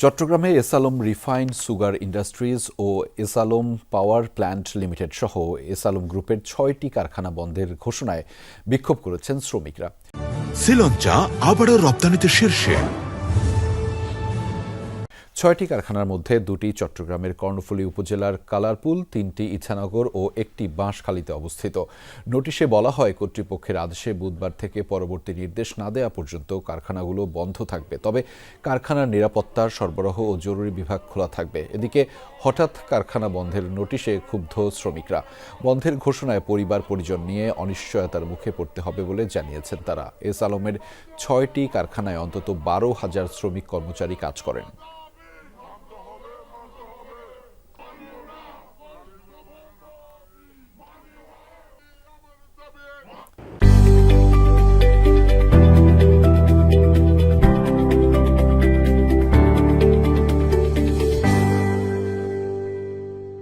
চট্টগ্রামে এসালম refined sugar industries ও এসালম power plant limited সহ এসালম গ্রুপের ৬টি কারখানা বন্ধের ঘোষণায় বিক্ষোভ করেছেন শ্রমিকরা। সিলন চা আবারও রপ্তানিতে শীর্ষে। ৬টি কারখানার মধ্যে ২টি চট্টগ্রামের কর্ণফুলী উপজেলার কালারপুল, ৩টি ইছানগর ও একটি বাঁশখালীতে অবস্থিত। নোটিশে বলা হয়, কর্তৃপক্ষের আদেশে বুধবার থেকে পরবর্তী নির্দেশ না দেওয়া পর্যন্ত কারখানাগুলো বন্ধ থাকবে। তবে কারখানার নিরাপত্তা, সরবরাহ ও জরুরি বিভাগ খোলা থাকবে। এদিকে হঠাৎ কারখানা বন্ধের নোটিশে ক্ষুব্ধ শ্রমিকরা। বন্ধের ঘোষণায় পরিবার পরিজন নিয়ে অনিশ্চয়তার মুখে পড়তে হবে বলে জানিয়েছেন তারা। এসালমের ৬টি কারখানায় অন্তত ১২,০০০ শ্রমিক কর্মচারী কাজ করেন।